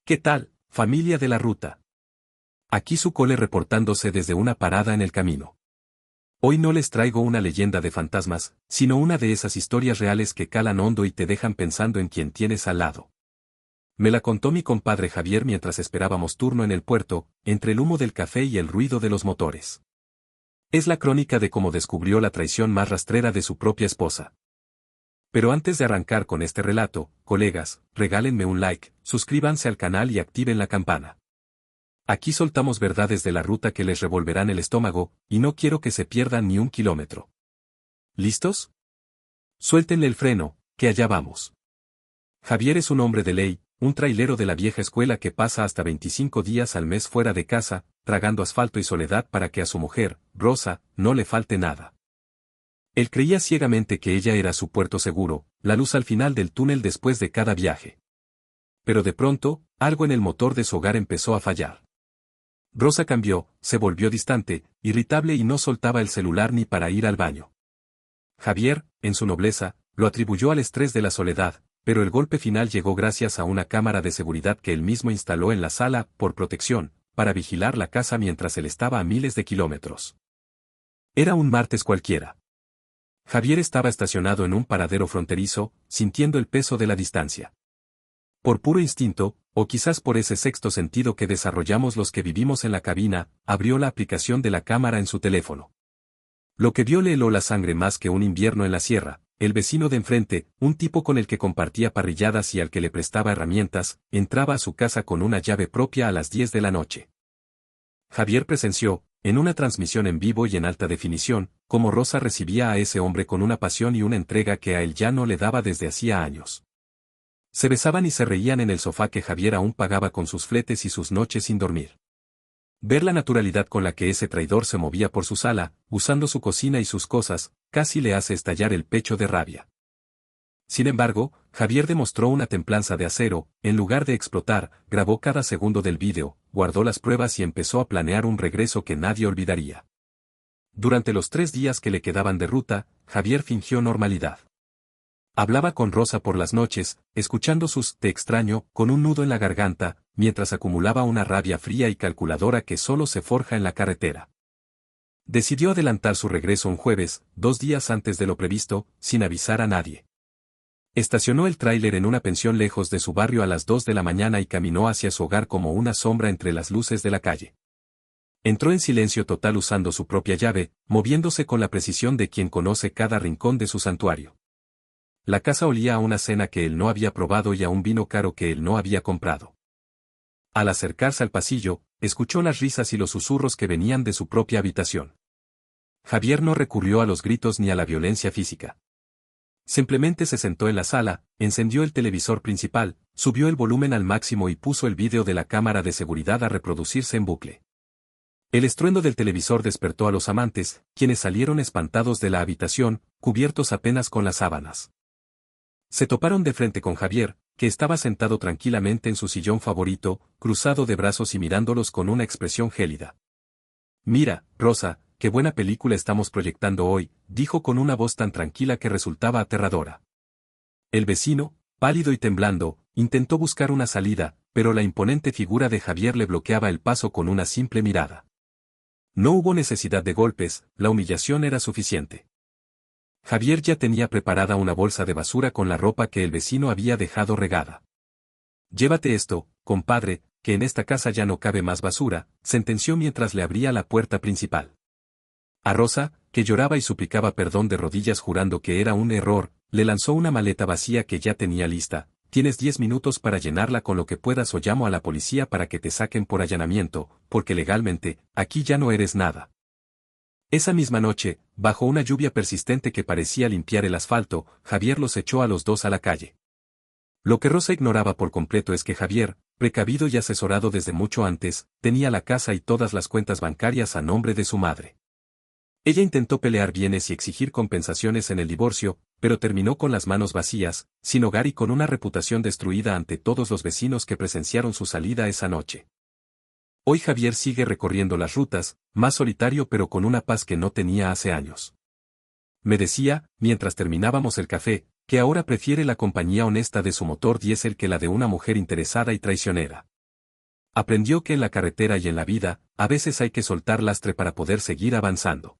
¿Qué tal, familia de la ruta? Aquí su cole reportándose desde una parada en el camino. Hoy no les traigo una leyenda de fantasmas, sino una de esas historias reales que calan hondo y te dejan pensando en quien tienes al lado. Me la contó mi compadre Javier mientras esperábamos turno en el puerto, entre el humo del café y el ruido de los motores. Es la crónica de cómo descubrió la traición más rastrera de su propia esposa. Pero antes de arrancar con este relato, colegas, regálenme un like, suscríbanse al canal y activen la campana. Aquí soltamos verdades de la ruta que les revolverán el estómago, y no quiero que se pierdan ni un kilómetro. ¿Listos? Suéltenle el freno, que allá vamos. Javier es un hombre de ley, un trailero de la vieja escuela que pasa hasta 25 días al mes fuera de casa, tragando asfalto y soledad para que a su mujer, Rosa, no le falte nada. Él creía ciegamente que ella era su puerto seguro, la luz al final del túnel después de cada viaje. Pero de pronto, algo en el motor de su hogar empezó a fallar. Rosa cambió, se volvió distante, irritable y no soltaba el celular ni para ir al baño. Javier, en su nobleza, lo atribuyó al estrés de la soledad, pero el golpe final llegó gracias a una cámara de seguridad que él mismo instaló en la sala, por protección, para vigilar la casa mientras él estaba a miles de kilómetros. Era un martes cualquiera. Javier estaba estacionado en un paradero fronterizo, sintiendo el peso de la distancia. Por puro instinto, o quizás por ese sexto sentido que desarrollamos los que vivimos en la cabina, abrió la aplicación de la cámara en su teléfono. Lo que vio le heló la sangre más que un invierno en la sierra. El vecino de enfrente, un tipo con el que compartía parrilladas y al que le prestaba herramientas, entraba a su casa con una llave propia a las 10 de la noche. Javier presenció, en una transmisión en vivo y en alta definición, cómo Rosa recibía a ese hombre con una pasión y una entrega que a él ya no le daba desde hacía años. Se besaban y se reían en el sofá que Javier aún pagaba con sus fletes y sus noches sin dormir. Ver la naturalidad con la que ese traidor se movía por su sala, usando su cocina y sus cosas, casi le hace estallar el pecho de rabia. Sin embargo, Javier demostró una templanza de acero, en lugar de explotar, grabó cada segundo del vídeo, guardó las pruebas y empezó a planear un regreso que nadie olvidaría. Durante los 3 días que le quedaban de ruta, Javier fingió normalidad. Hablaba con Rosa por las noches, escuchando sus "te extraño" con un nudo en la garganta, mientras acumulaba una rabia fría y calculadora que solo se forja en la carretera. Decidió adelantar su regreso un jueves, 2 días antes de lo previsto, sin avisar a nadie. Estacionó el tráiler en una pensión lejos de su barrio a las 2 de la mañana y caminó hacia su hogar como una sombra entre las luces de la calle. Entró en silencio total usando su propia llave, moviéndose con la precisión de quien conoce cada rincón de su santuario. La casa olía a una cena que él no había probado y a un vino caro que él no había comprado. Al acercarse al pasillo, escuchó las risas y los susurros que venían de su propia habitación. Javier no recurrió a los gritos ni a la violencia física. Simplemente se sentó en la sala, encendió el televisor principal, subió el volumen al máximo y puso el vídeo de la cámara de seguridad a reproducirse en bucle. El estruendo del televisor despertó a los amantes, quienes salieron espantados de la habitación, cubiertos apenas con las sábanas. Se toparon de frente con Javier, que estaba sentado tranquilamente en su sillón favorito, cruzado de brazos y mirándolos con una expresión gélida. «Mira, Rosa, qué buena película estamos proyectando hoy», dijo con una voz tan tranquila que resultaba aterradora. El vecino, pálido y temblando, intentó buscar una salida, pero la imponente figura de Javier le bloqueaba el paso con una simple mirada. No hubo necesidad de golpes, la humillación era suficiente. Javier ya tenía preparada una bolsa de basura con la ropa que el vecino había dejado regada. «Llévate esto, compadre, que en esta casa ya no cabe más basura», sentenció mientras le abría la puerta principal. A Rosa, que lloraba y suplicaba perdón de rodillas jurando que era un error, le lanzó una maleta vacía que ya tenía lista. «Tienes 10 minutos para llenarla con lo que puedas o llamo a la policía para que te saquen por allanamiento, porque legalmente, aquí ya no eres nada». Esa misma noche, bajo una lluvia persistente que parecía limpiar el asfalto, Javier los echó a los dos a la calle. Lo que Rosa ignoraba por completo es que Javier, precavido y asesorado desde mucho antes, tenía la casa y todas las cuentas bancarias a nombre de su madre. Ella intentó pelear bienes y exigir compensaciones en el divorcio, pero terminó con las manos vacías, sin hogar y con una reputación destruida ante todos los vecinos que presenciaron su salida esa noche. Hoy Javier sigue recorriendo las rutas, más solitario pero con una paz que no tenía hace años. Me decía, mientras terminábamos el café, que ahora prefiere la compañía honesta de su motor diésel que la de una mujer interesada y traicionera. Aprendió que en la carretera y en la vida, a veces hay que soltar lastre para poder seguir avanzando.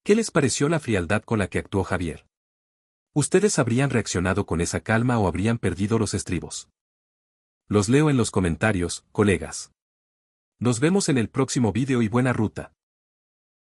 ¿Qué les pareció la frialdad con la que actuó Javier? ¿Ustedes habrían reaccionado con esa calma o habrían perdido los estribos? Los leo en los comentarios, colegas. Nos vemos en el próximo vídeo y buena ruta.